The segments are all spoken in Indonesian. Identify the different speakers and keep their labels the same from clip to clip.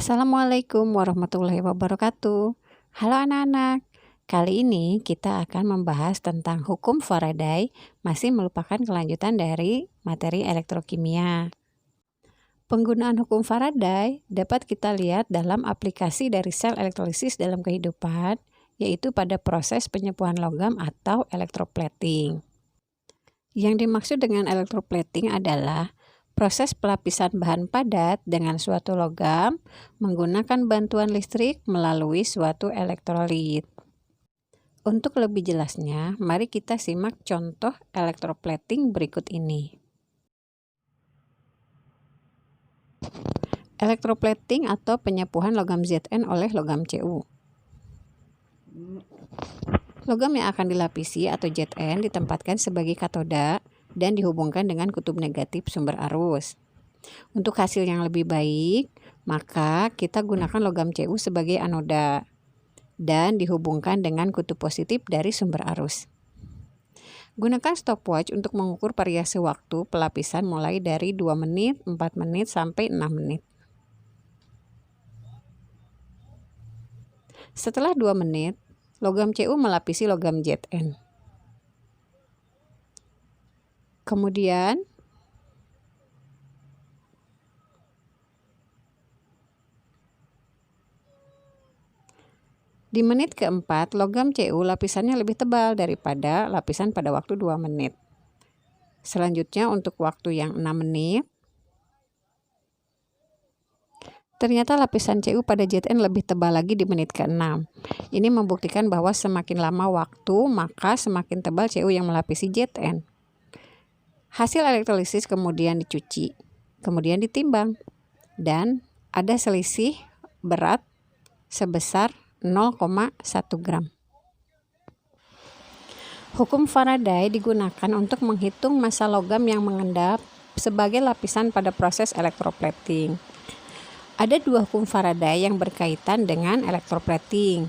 Speaker 1: Assalamualaikum warahmatullahi wabarakatuh. Halo anak-anak, kali ini kita akan membahas tentang hukum Faraday, masih merupakan kelanjutan dari materi elektrokimia. Penggunaan hukum Faraday dapat kita lihat dalam aplikasi dari sel elektrolisis dalam kehidupan, yaitu pada proses penyembuhan logam atau electroplating. Yang dimaksud dengan electroplating adalah proses pelapisan bahan padat dengan suatu logam menggunakan bantuan listrik melalui suatu elektrolit. Untuk lebih jelasnya, mari kita simak contoh electroplating berikut ini. Electroplating atau penyepuhan logam Zn oleh logam Cu. Logam yang akan dilapisi atau Zn ditempatkan sebagai katoda dan dihubungkan dengan kutub negatif sumber arus. Untuk hasil yang lebih baik, maka kita gunakan logam Cu sebagai anoda dan dihubungkan dengan kutub positif dari sumber arus. Gunakan stopwatch untuk mengukur variasi waktu pelapisan mulai dari 2 menit, 4 menit, sampai 6 menit. Setelah 2 menit, logam Cu melapisi logam Zn. Kemudian, di menit keempat, logam Cu lapisannya lebih tebal daripada lapisan pada waktu 2 menit. Selanjutnya untuk waktu yang 6 menit, ternyata lapisan Cu pada Zn lebih tebal lagi di menit ke-6. Ini membuktikan bahwa semakin lama waktu, maka semakin tebal Cu yang melapisi Zn. Hasil elektrolisis kemudian dicuci, kemudian ditimbang, dan ada selisih berat sebesar 0,1 gram. Hukum Faraday digunakan untuk menghitung massa logam yang mengendap sebagai lapisan pada proses electroplating. Ada 2 hukum Faraday yang berkaitan dengan electroplating.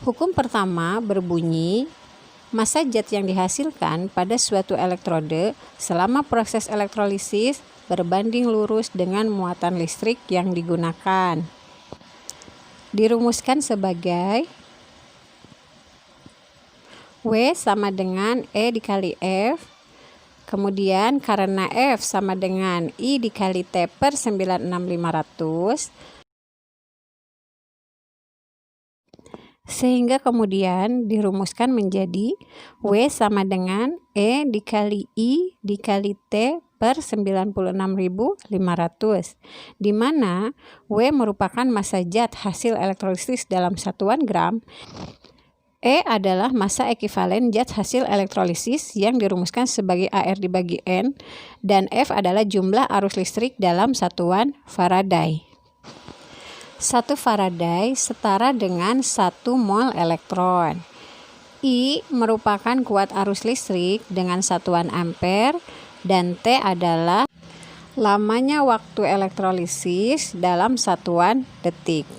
Speaker 1: Hukum pertama berbunyi, massa zat yang dihasilkan pada suatu elektrode selama proses elektrolisis berbanding lurus dengan muatan listrik yang digunakan. Dirumuskan sebagai W sama dengan E dikali F, kemudian karena F sama dengan I dikali T per 96500, sehingga kemudian dirumuskan menjadi W sama dengan E dikali I dikali T per 96.500, di mana W merupakan massa zat hasil elektrolisis dalam satuan gram, E adalah massa ekivalen zat hasil elektrolisis yang dirumuskan sebagai AR dibagi N, dan F adalah jumlah arus listrik dalam satuan Faraday. 1 Faraday setara dengan 1 mol elektron. I merupakan kuat arus listrik dengan satuan ampere, dan T adalah lamanya waktu elektrolisis dalam satuan detik.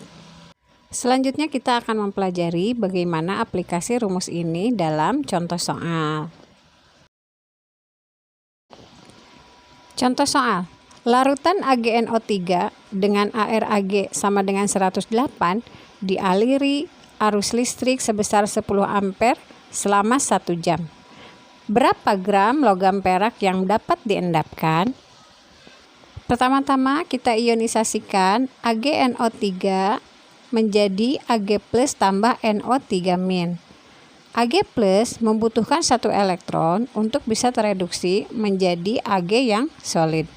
Speaker 1: Selanjutnya kita akan mempelajari bagaimana aplikasi rumus ini dalam contoh soal. Contoh soal. Larutan AgNO3 dengan ArAg sama dengan 108 dialiri arus listrik sebesar 10 ampere selama 1 jam. Berapa gram logam perak yang dapat diendapkan? Pertama-tama kita ionisasikan AgNO3 menjadi Ag plus tambah NO3 min. Ag plus membutuhkan 1 elektron untuk bisa tereduksi menjadi Ag yang solid.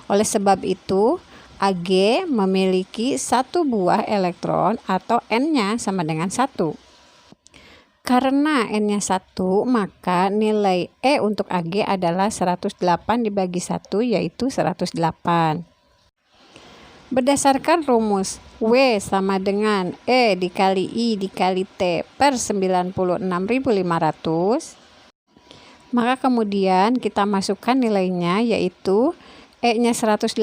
Speaker 1: Oleh sebab itu, Ag memiliki 1 buah elektron atau N-nya sama dengan 1. Karena N-nya 1, maka nilai E untuk Ag adalah 108 dibagi 1, yaitu 108. Berdasarkan rumus W sama dengan E dikali I dikali T per 96.500, maka kemudian kita masukkan nilainya, yaitu E-nya 108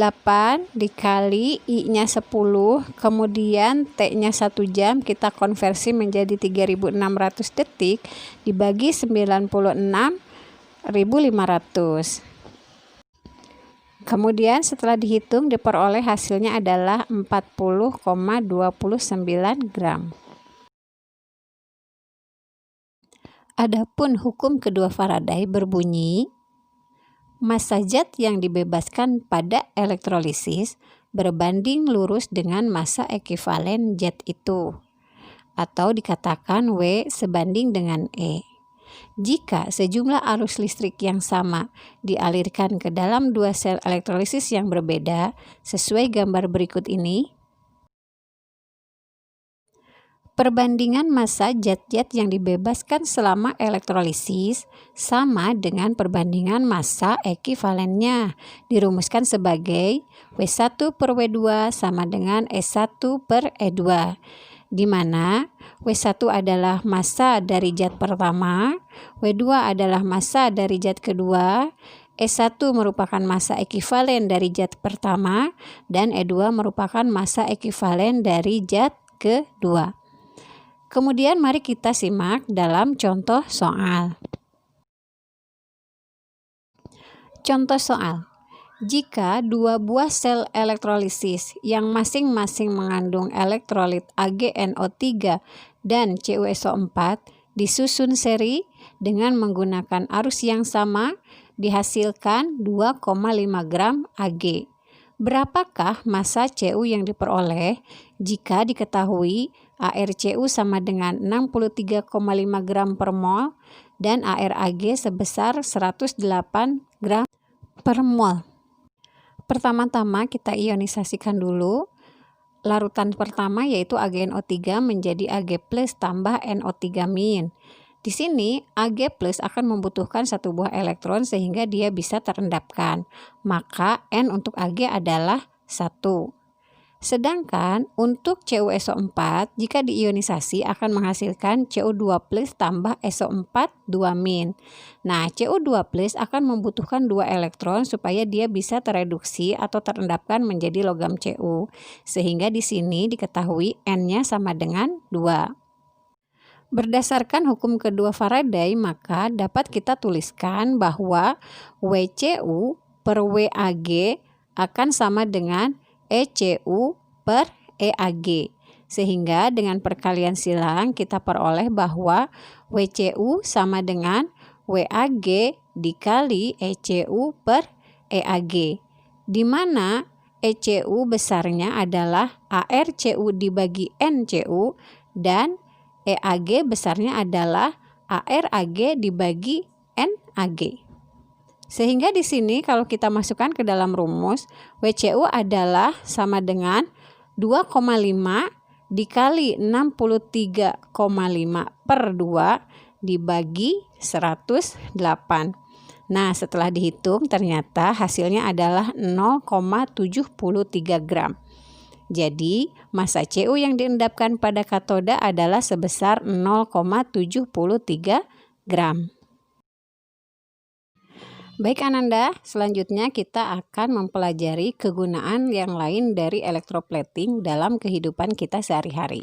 Speaker 1: dikali I-nya 10, kemudian T-nya 1 jam kita konversi menjadi 3600 detik dibagi 96.500. Kemudian setelah dihitung diperoleh hasilnya adalah 40,29 gram. Adapun hukum kedua Faraday berbunyi, massa zat yang dibebaskan pada elektrolisis berbanding lurus dengan massa ekivalen zat itu, atau dikatakan W sebanding dengan E. Jika sejumlah arus listrik yang sama dialirkan ke dalam dua sel elektrolisis yang berbeda, sesuai gambar berikut ini, perbandingan massa zat-zat yang dibebaskan selama elektrolisis sama dengan perbandingan massa ekivalennya, dirumuskan sebagai W1 per W2 sama dengan E1 per E2, di mana W1 adalah massa dari zat pertama, W2 adalah massa dari zat kedua, E1 merupakan massa ekivalen dari zat pertama, dan E2 merupakan massa ekivalen dari zat kedua. Kemudian mari kita simak dalam contoh soal. Contoh soal. Jika dua buah sel elektrolisis yang masing-masing mengandung elektrolit AgNO3 dan CuSO4 disusun seri dengan menggunakan arus yang sama, dihasilkan 2,5 gram Ag. Berapakah massa Cu yang diperoleh jika diketahui ArCu sama dengan 63,5 gram per mol dan ArAg sebesar 108 gram per mol? Pertama-tama kita ionisasikan dulu larutan pertama, yaitu AgNO3 menjadi Ag+ tambah NO3-. Di sini Ag+ akan membutuhkan satu buah elektron sehingga dia bisa terendapkan. Maka N untuk Ag adalah 1. Sedangkan untuk CuSO4 jika diionisasi akan menghasilkan Cu2+ tambah SO4 2-. Nah, Cu2+ akan membutuhkan 2 elektron supaya dia bisa tereduksi atau terendapkan menjadi logam Cu. Sehingga di sini diketahui N-nya sama dengan 2. Berdasarkan hukum kedua Faraday, maka dapat kita tuliskan bahwa WCu per WAg akan sama dengan ECu per EAg. Sehingga dengan perkalian silang kita peroleh bahwa WCu sama dengan WAg dikali ECu per EAg, di mana ECu besarnya adalah ArCu dibagi NCu dan EAg besarnya adalah ArAg dibagi NAg. Sehingga di sini kalau kita masukkan ke dalam rumus, WCu adalah sama dengan 2,5 dikali 63,5 per 2 dibagi 108. Nah, setelah dihitung ternyata hasilnya adalah 0,73 gram. Jadi, massa Cu yang diendapkan pada katoda adalah sebesar 0,73 gram. Baik Ananda, selanjutnya kita akan mempelajari kegunaan yang lain dari electroplating dalam kehidupan kita sehari-hari.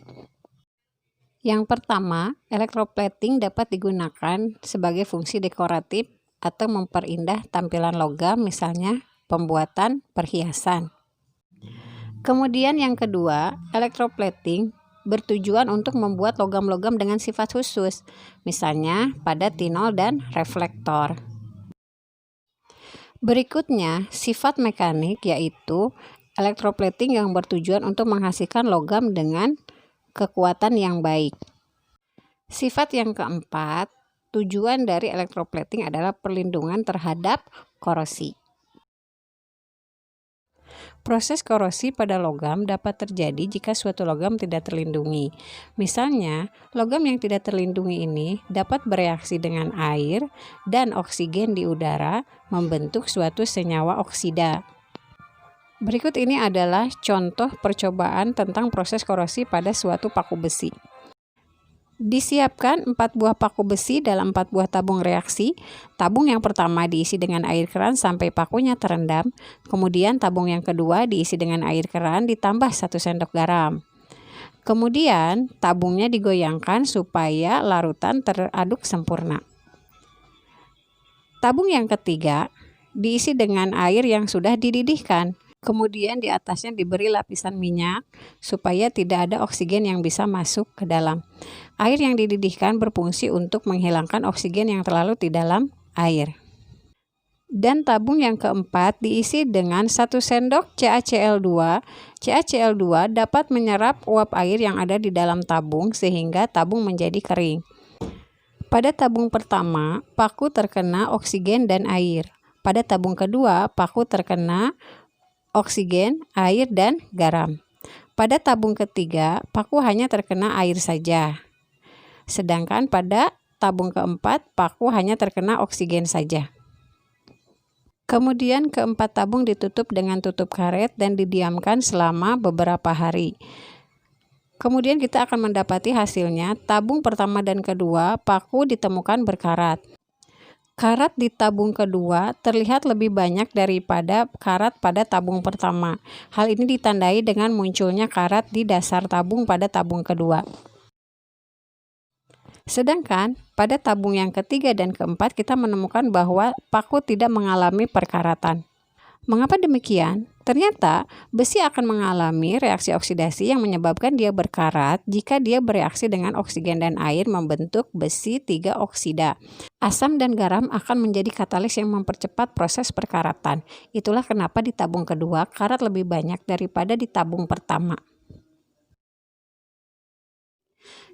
Speaker 1: Yang pertama, electroplating dapat digunakan sebagai fungsi dekoratif atau memperindah tampilan logam, misalnya pembuatan perhiasan. Kemudian yang kedua, electroplating bertujuan untuk membuat logam-logam dengan sifat khusus, misalnya pada tinol dan reflektor. Berikutnya, sifat mekanik, yaitu electroplating yang bertujuan untuk menghasilkan logam dengan kekuatan yang baik. Sifat yang keempat, tujuan dari electroplating adalah perlindungan terhadap korosi. Proses korosi pada logam dapat terjadi jika suatu logam tidak terlindungi. Misalnya, logam yang tidak terlindungi ini dapat bereaksi dengan air dan oksigen di udara membentuk suatu senyawa oksida. Berikut ini adalah contoh percobaan tentang proses korosi pada suatu paku besi. Disiapkan 4 buah paku besi dalam 4 buah tabung reaksi. Tabung yang pertama diisi dengan air keran sampai pakunya terendam. Kemudian tabung yang kedua diisi dengan air keran ditambah 1 sendok garam. Kemudian tabungnya digoyangkan supaya larutan teraduk sempurna. Tabung yang ketiga diisi dengan air yang sudah dididihkan. Kemudian di atasnya diberi lapisan minyak supaya tidak ada oksigen yang bisa masuk ke dalam. Air yang dididihkan berfungsi untuk menghilangkan oksigen yang terlarut di dalam air. Dan tabung yang keempat diisi dengan 1 sendok CaCl2. CaCl2 dapat menyerap uap air yang ada di dalam tabung sehingga tabung menjadi kering. Pada tabung pertama, paku terkena oksigen dan air. Pada tabung kedua, paku terkena oksigen, air, dan garam. Pada tabung ketiga, paku hanya terkena air saja. Sedangkan pada tabung keempat, paku hanya terkena oksigen saja. Kemudian keempat tabung ditutup dengan tutup karet dan didiamkan selama beberapa hari. Kemudian kita akan mendapati hasilnya. Tabung pertama dan kedua, paku ditemukan berkarat. Karat di tabung kedua terlihat lebih banyak daripada karat pada tabung pertama. Hal ini ditandai dengan munculnya karat di dasar tabung pada tabung kedua. Sedangkan pada tabung yang ketiga dan keempat kita menemukan bahwa paku tidak mengalami perkaratan. Mengapa demikian? Ternyata besi akan mengalami reaksi oksidasi yang menyebabkan dia berkarat jika dia bereaksi dengan oksigen dan air membentuk besi 3 oksida. Asam dan garam akan menjadi katalis yang mempercepat proses perkaratan. Itulah kenapa di tabung kedua karat lebih banyak daripada di tabung pertama.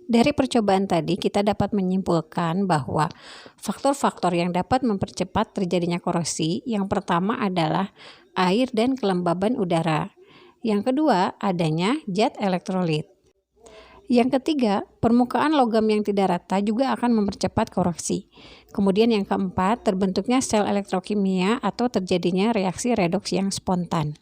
Speaker 1: Dari percobaan tadi kita dapat menyimpulkan bahwa faktor-faktor yang dapat mempercepat terjadinya korosi yang pertama adalah air dan kelembaban udara. Yang kedua adanya zat elektrolit. Yang ketiga, permukaan logam yang tidak rata juga akan mempercepat korosi. Kemudian yang keempat, terbentuknya sel elektrokimia atau terjadinya reaksi redoks yang spontan.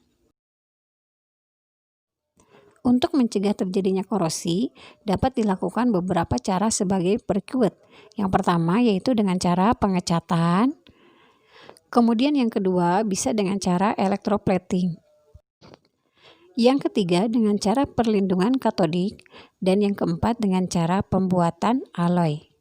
Speaker 1: Untuk mencegah terjadinya korosi, dapat dilakukan beberapa cara sebagai berikut. Yang pertama yaitu dengan cara pengecatan. Kemudian yang kedua bisa dengan cara electroplating. Yang ketiga dengan cara perlindungan katodik. Dan yang keempat dengan cara pembuatan alloy.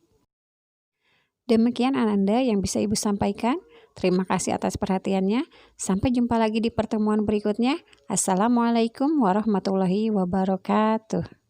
Speaker 1: Demikian Ananda yang bisa Ibu sampaikan. Terima kasih atas perhatiannya. Sampai jumpa lagi di pertemuan berikutnya. Assalamualaikum warahmatullahi wabarakatuh.